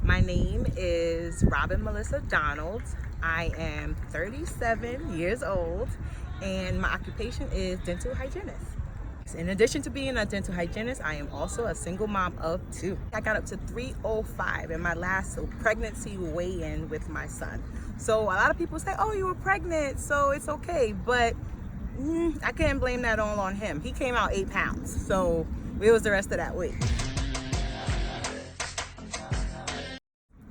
My name is Robin Melissa Donald. I am 37 years old and my occupation is dental hygienist. In addition to being a dental hygienist, I am also a single mom of 2. I got up to 305 in my last pregnancy weigh-in with my son. So a lot of people say, oh, you were pregnant, so it's okay. But I can't blame that all on him. He came out 8 pounds, so it was the rest of that weight.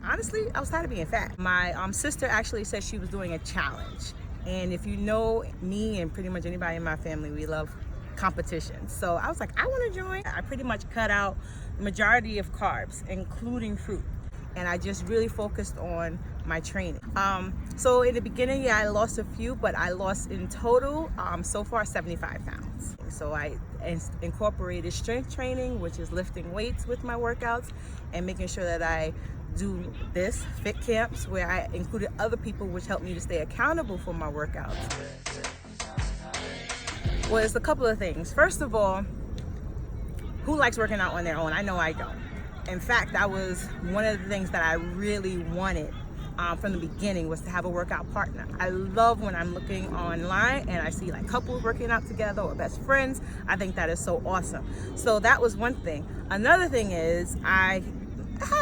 Honestly, I was tired of being fat. My sister actually said she was doing a challenge. And if you know me and pretty much anybody in my family, we love competition. So I was like, I want to join. I pretty much cut out the majority of carbs, including fruit. And I just really focused on my training. So in the beginning, yeah, I lost a few, but I lost in total, so far, 75 pounds. So I incorporated strength training, which is lifting weights with my workouts and making sure that I do this fit camps where I included other people, which helped me to stay accountable for my workouts. Well, it's a couple of things. First of all, who likes working out on their own? I know I don't. In fact, that was one of the things that I really wanted from the beginning, was to have a workout partner. I love when I'm looking online and I see like couples working out together or best friends. I think that is so awesome. So that was one thing. Another thing is I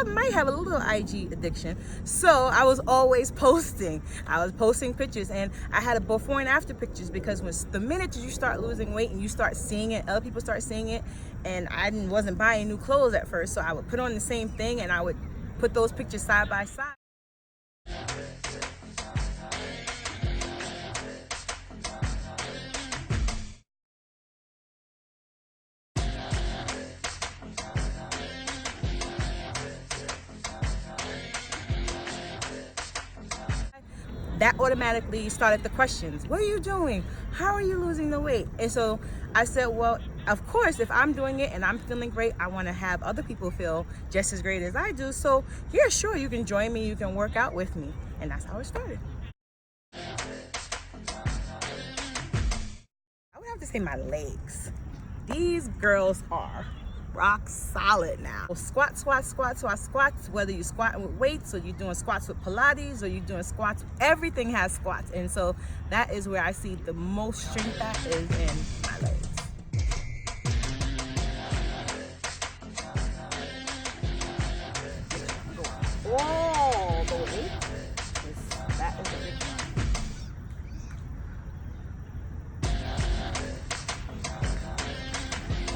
might have a little IG addiction. So I was always posting. I was posting pictures and I had a before and after pictures, because the minute you start losing weight and you start seeing it, other people start seeing it, and I wasn't buying new clothes at first, so I would put on the same thing and I would put those pictures side by side. That automatically started the questions. What are you doing? How are you losing the weight? And so I said, well, of course, if I'm doing it and I'm feeling great, I want to have other people feel just as great as I do. So yeah, sure, you can join me, you can work out with me. And that's how it started. I would have to say my legs. These girls are rock solid now. Squat, squats, whether you're squatting with weights or you're doing squats with Pilates or you're doing squats, everything has squats. And so that is where I see the most strength at, is in my legs. All the way. That is a big one.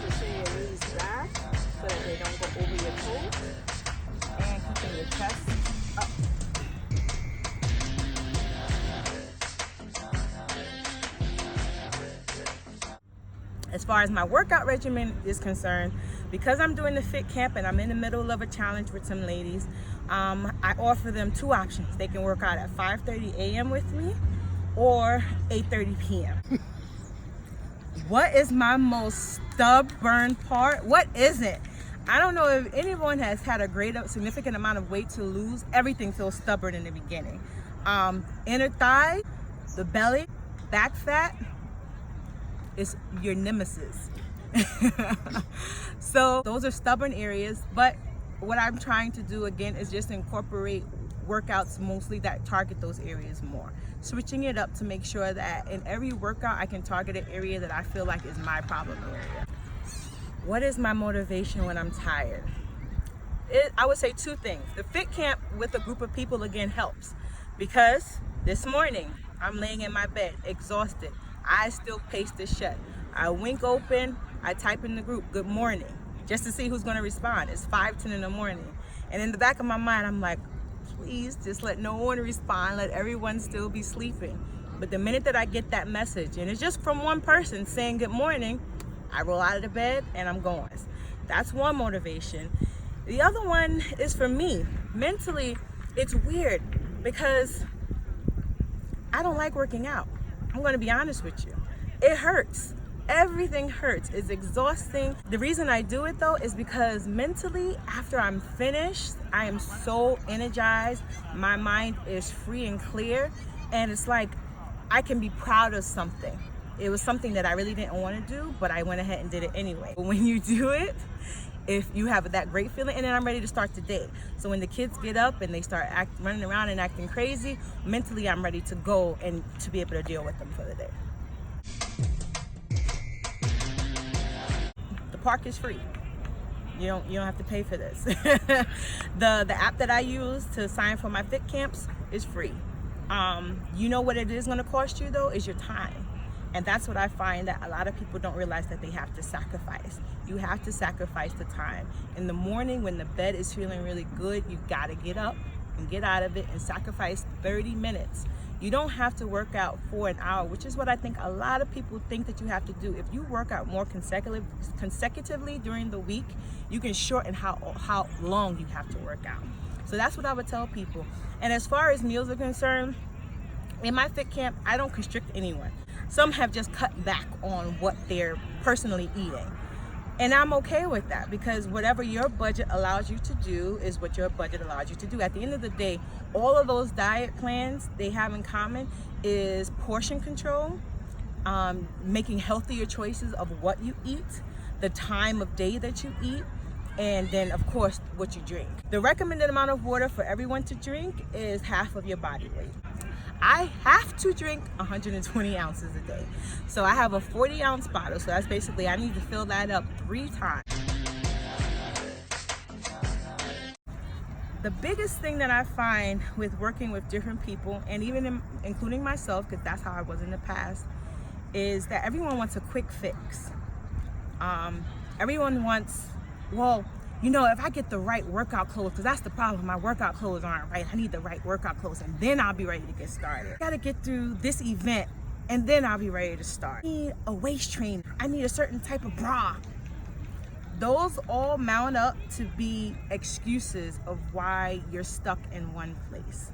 Pushing your knees back so that they don't go over your toes, and keeping your chest up. As far as my workout regimen is concerned, because I'm doing the fit camp and I'm in the middle of a challenge with some ladies, I offer them 2 options. They can work out at 5:30 a.m. with me or 8:30 p.m. What is my most stubborn part? What isn't? I don't know if anyone has had a significant amount of weight to lose. Everything feels stubborn in the beginning. Inner thigh, the belly, back fat is your nemesis. So those are stubborn areas, but what I'm trying to do again is just incorporate workouts mostly that target those areas more. Switching it up to make sure that in every workout I can target an area that I feel like is my problem area. What is my motivation when I'm tired? I would say 2 things. The fit camp with a group of people again helps, because this morning I'm laying in my bed exhausted. Eyes still pasted shut. I wink open, I type in the group, good morning, just to see who's gonna respond. It's 5:10 in the morning. And in the back of my mind, I'm like, please just let no one respond, let everyone still be sleeping. But the minute that I get that message, and it's just from one person saying good morning, I roll out of the bed and I'm going. That's one motivation. The other one is for me. Mentally, it's weird because I don't like working out. I'm gonna be honest with you. It hurts. Everything hurts. It's exhausting. The reason I do it though is because mentally, after I'm finished, I am so energized. My mind is free and clear. And it's like I can be proud of something. It was something that I really didn't want to do, but I went ahead and did it anyway. When you do it, if you have that great feeling, and then I'm ready to start the day. So when the kids get up and they start running around and acting crazy, mentally I'm ready to go and to be able to deal with them for the day. The park is free. You don't have to pay for this. The app that I use to sign for my fit camps is free. You know what it is going to cost you though is your time. And that's what I find that a lot of people don't realize that they have to sacrifice. You have to sacrifice the time. In the morning when the bed is feeling really good, you gotta get up and get out of it and sacrifice 30 minutes. You don't have to work out for an hour, which is what I think a lot of people think that you have to do. If you work out more consecutively during the week, you can shorten how long you have to work out. So that's what I would tell people. And as far as meals are concerned, in my fit camp, I don't constrict anyone. Some have just cut back on what they're personally eating. And I'm okay with that, because whatever your budget allows you to do is what your budget allows you to do. At the end of the day, all of those diet plans, they have in common is portion control, making healthier choices of what you eat, the time of day that you eat, and then of course what you drink. The recommended amount of water for everyone to drink is half of your body weight. I have to drink 120 ounces a day. So I have a 40-ounce bottle. So that's basically, I need to fill that up 3 times. The biggest thing that I find with working with different people, and even including myself, because that's how I was in the past, is that everyone wants a quick fix. Everyone wants, well, you know, if I get the right workout clothes, because that's the problem, my workout clothes aren't right. I need the right workout clothes and then I'll be ready to get started. I gotta get through this event and then I'll be ready to start. I need a waist trainer. I need a certain type of bra. Those all mount up to be excuses of why you're stuck in one place.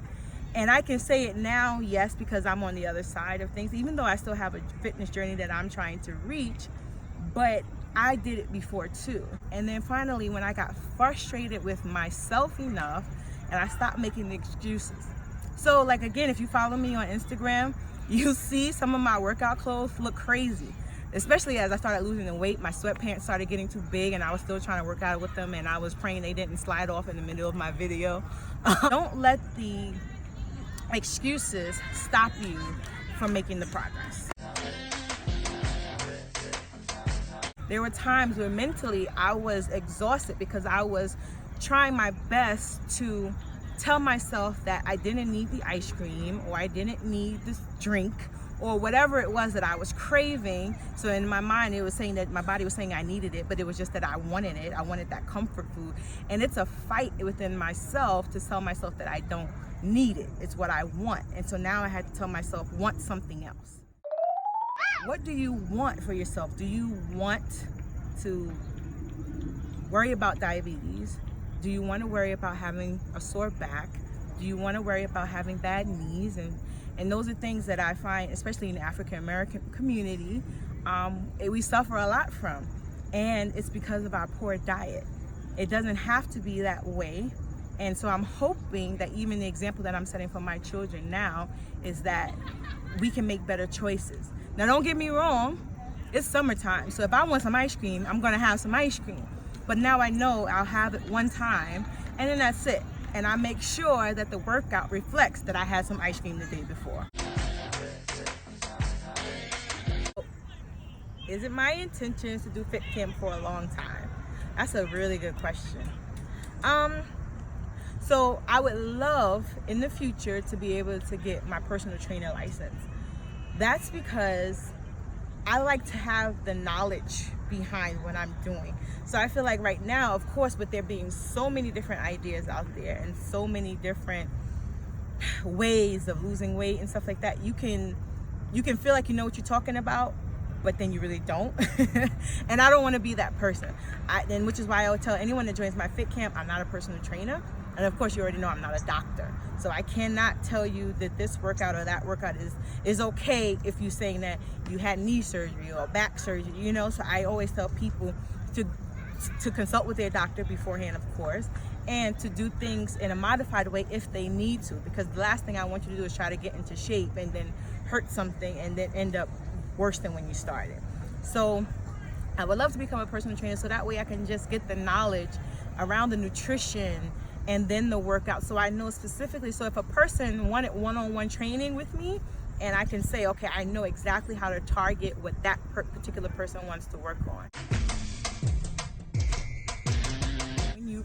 And I can say it now, yes, because I'm on the other side of things, even though I still have a fitness journey that I'm trying to reach, but I did it before too. And then finally, when I got frustrated with myself enough and I stopped making the excuses. So like, again, if you follow me on Instagram, you see some of my workout clothes look crazy. Especially as I started losing the weight, my sweatpants started getting too big and I was still trying to work out with them, and I was praying they didn't slide off in the middle of my video. Don't let the excuses stop you from making the progress. There were times where mentally I was exhausted because I was trying my best to tell myself that I didn't need the ice cream, or I didn't need this drink, or whatever it was that I was craving. So in my mind, it was saying that my body was saying I needed it, but it was just that I wanted it. I wanted that comfort food. And it's a fight within myself to tell myself that I don't need it. It's what I want. And so now I had to tell myself, want something else. What do you want for yourself? Do you want to worry about diabetes? Do you want to worry about having a sore back? Do you want to worry about having bad knees? And those are things that I find, especially in the African American community, we suffer a lot from. And it's because of our poor diet. It doesn't have to be that way. And so I'm hoping that even the example that I'm setting for my children now is that we can make better choices. Now, don't get me wrong, it's summertime. So if I want some ice cream, I'm gonna have some ice cream. But now I know I'll have it one time and then that's it. And I make sure that the workout reflects that I had some ice cream the day before. Is it my intention to do fit camp for a long time? That's a really good question. So I would love in the future to be able to get my personal trainer license. That's because I like to have the knowledge behind what I'm doing. So I feel like right now, of course, with there being so many different ideas out there and so many different ways of losing weight and stuff like that, you can feel like you know what you're talking about, but then you really don't. And I don't want to be that person. Which is why I would tell anyone that joins my fit camp, I'm not a personal trainer. And of course, you already know I'm not a doctor. So I cannot tell you that this workout or that workout is okay if you're saying that you had knee surgery or back surgery, you know? So I always tell people to consult with their doctor beforehand, of course, and to do things in a modified way if they need to. Because the last thing I want you to do is try to get into shape and then hurt something and then end up worse than when you started. So I would love to become a personal trainer so that way I can just get the knowledge around the nutrition and then the workout, so I know specifically. So if a person wanted one-on-one training with me, and I can say, okay, I know exactly how to target what that particular person wants to work on.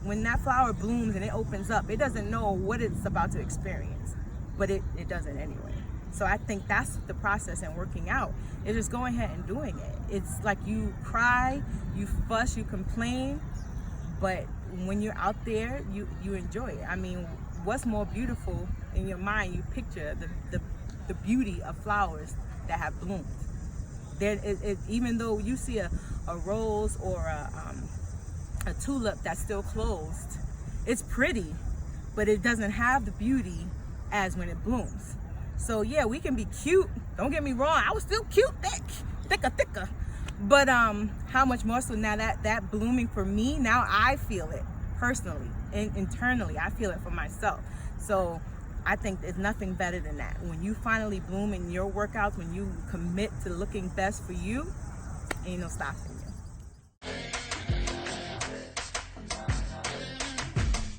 When that flower blooms and it opens up, it doesn't know what it's about to experience, but it does it anyway. So I think that's the process in working out. It's just going ahead and doing it. It's like you cry, you fuss, you complain, but when you're out there, you enjoy it. I mean, what's more beautiful in your mind? You picture the beauty of flowers that have bloomed. Even though you see a rose or a tulip that's still closed, it's pretty, but it doesn't have the beauty as when it blooms. So yeah, we can be cute. Don't get me wrong, I was still cute, thicker. But how much more so now that blooming for me, now I feel it personally and internally. I feel it for myself. So I think there's nothing better than that. When you finally bloom in your workouts, when you commit to looking best for you, ain't no stopping.